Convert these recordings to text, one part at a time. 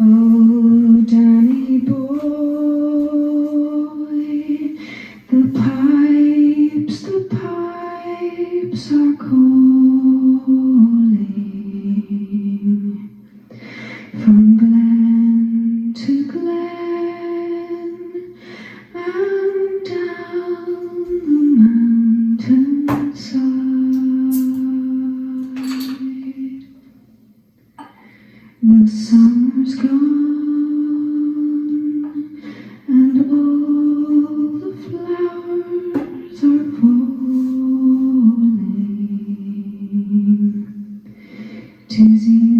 Oh, Danny boy, the pipes are calling from glen to glen and down the mountainside. The summer's gone, and all the flowers are falling. 'Tis you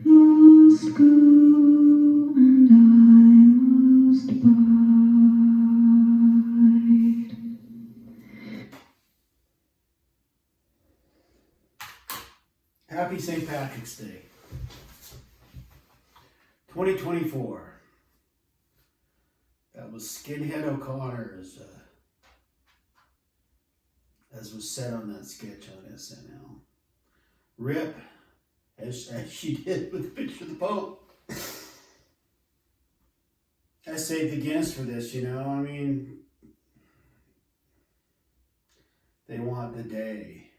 must go, and I must bide. Happy St. Patrick's Day, 2024. That was Skinhead O'Connor's, as was said on that sketch on SNL. Rip, as she did with the picture of the Pope. I saved the Guinness for this, you know. I mean, they want the day.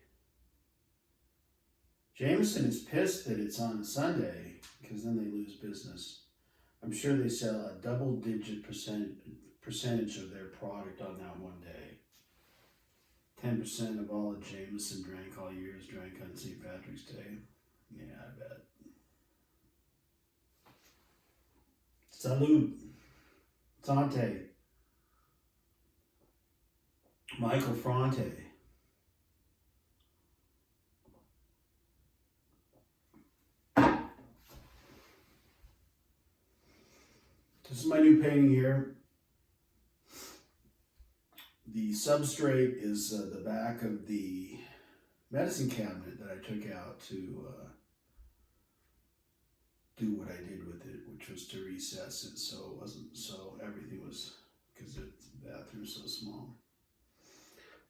Jameson is pissed that it's on a Sunday because then they lose business. I'm sure they sell a double-digit percentage of their product on that one day. 10% of all that Jameson drank all year is drank on St. Patrick's Day. Yeah, I bet. Salud. Sante. Michael Fronte. This is my new painting here. The substrate is the back of the medicine cabinet that I took out to do what I did with it, which was to recess it so it wasn't, so everything was, because the bathroom's so small.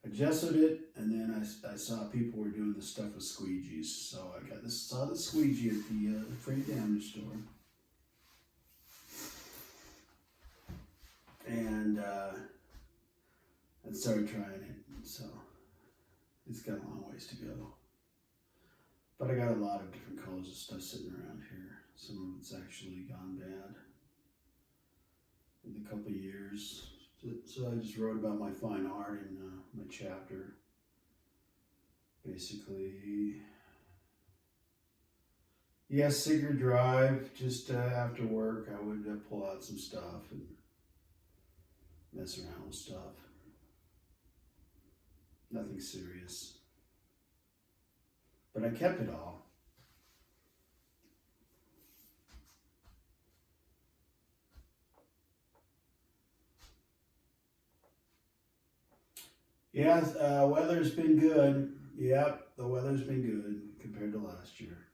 I gessoed it, and then I saw people were doing this stuff with squeegees, so I saw the squeegee at the free damage store. And started trying it, so it's got a long ways to go. But I got a lot of different colors of stuff sitting around here. Some of it's actually gone bad in a couple of years. So I just wrote about my fine art in my chapter. Basically, yes, Sigurd Drive, just after work, I would pull out some stuff and mess around with stuff. Nothing serious. But I kept it all. Yeah, weather's been good. Yep, the weather's been good compared to last year.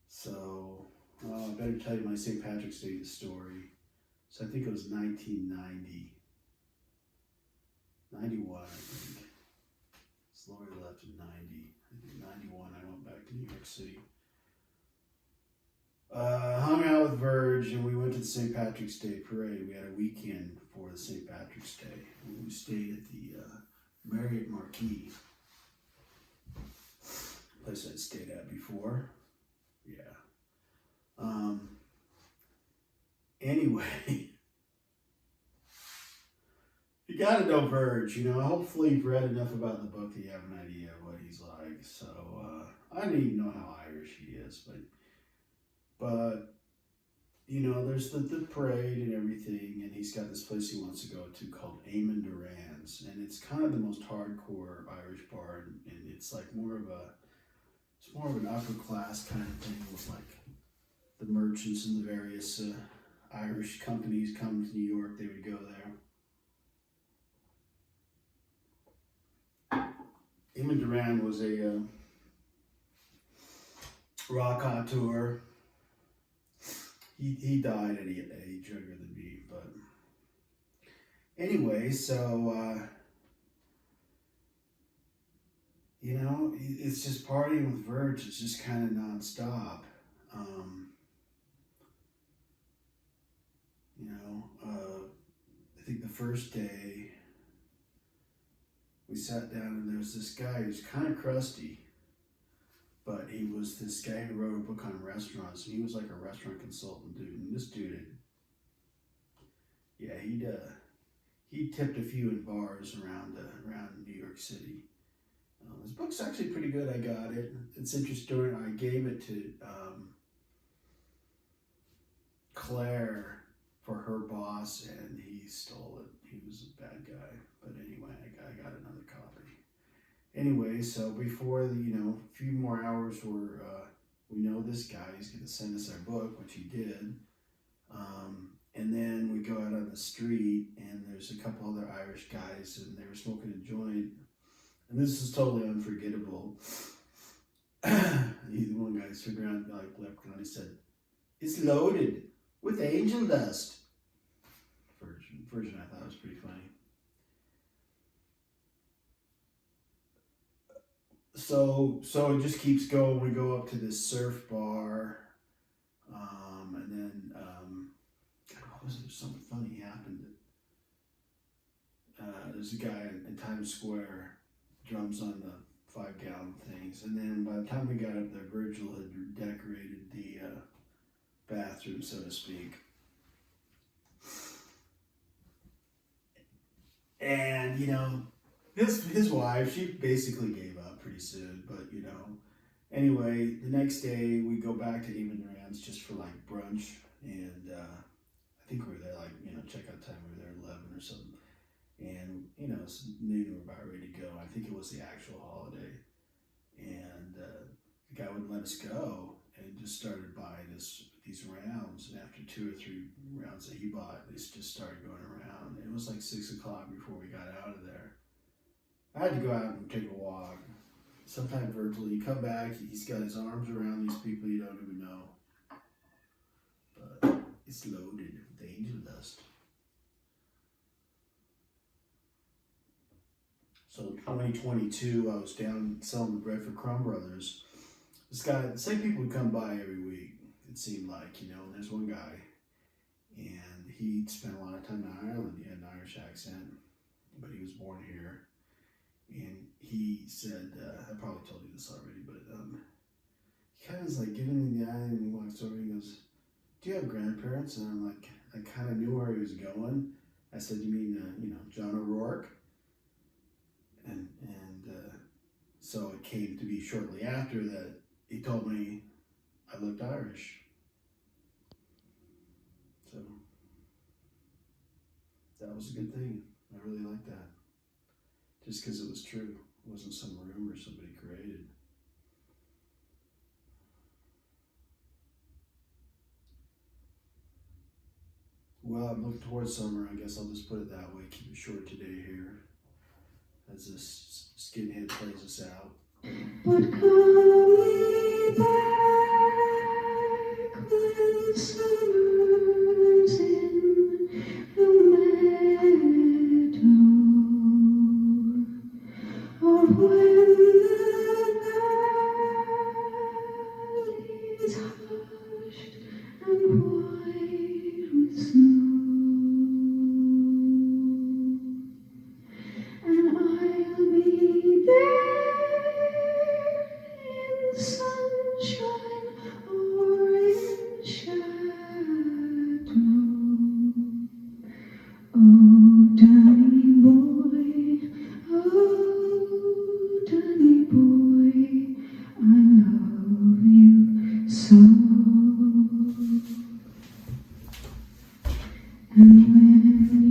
So, I better tell you my St. Patrick's Day story. So I think it was 1990. 91, I think. Lori left in 90. I think 91, I went back to New York City. Hung out with Verge, and we went to the St. Patrick's Day parade. We had a weekend for the St. Patrick's Day. We stayed at the Marriott Marquis, place I'd stayed at before. Yeah. Anyway, you gotta know Verge, you know. Hopefully you've read enough about the book that you have an idea of what he's like. So, I don't even know how Irish he is, but you know, there's the parade and everything, and he's got this place he wants to go to called Eamon Duran's, and it's kind of the most hardcore Irish bar, and it's like more of an upper class kind of thing with like the merchants and the various Irish companies come to New York, they would go there. Eamon Duran was a rock auteur. He died at an age younger than me, but anyway, so it's just partying with Verge. It's just kind of nonstop. Um, I think the first day we sat down and there was this guy who's kind of crusty, but he was this guy who wrote a book on restaurants, and he was like a restaurant consultant dude. And this dude, yeah, he tipped a few in bars around New York City. This book's actually pretty good. I got it. It's interesting. I gave it to Claire for her boss, and he stole it. He was a bad guy. But anyway, I got another copy. Anyway, so before a few more hours were, we know this guy. He's going to send us our book, which he did. And then we go out on the street, and there's a couple other Irish guys, and they were smoking a joint. And this is totally unforgettable. One guy stood around, left around, he said, "It's loaded with angel dust." Version I thought was pretty funny. So it just keeps going. We go up to this surf bar, and then something funny happened. There's a guy in Times Square, drums on the 5-gallon things, and then by the time we got up there, Virgil had decorated the bathroom, so to speak. And his wife, she basically gave up pretty soon, but anyway, the next day we go back to Even Rand's just for brunch, and I think we were there checkout time, we were there 11 or something, and it's noon, we're about ready to go. I think it was the actual holiday, and the guy wouldn't let us go and just started buying these rounds, and after 2 or 3 rounds that he bought, they just started going around. It was like 6 o'clock before we got out of there. I had to go out and take a walk. Sometime Virgil, you come back, he's got his arms around these people you don't even know. But it's loaded with angel dust. So 2022, I was down selling the bread for Crumb Brothers. This guy, the same people would come by every week, it seemed like, and there's one guy, and he spent a lot of time in Ireland. He had an Irish accent, but he was born here. And he said, I probably told you this already, but he kind of is giving me the eye, and he walks over and he goes, "Do you have grandparents?" And I'm like, I kind of knew where he was going. I said, "You mean, John O'Rourke?" And so it came to be shortly after that he told me I looked Irish. So that was a good thing. I really liked that. Just because it was true. It wasn't some rumor somebody created. Well, I'm looking towards summer. I guess I'll just put it that way. Keep it short today here as this skinhead plays us out. But coming back when summer's in the meadow, or when the valley's hushed and white with snow, and I'll be there in sunshine or in shadow. Oh, Danny boy, I love you so. And when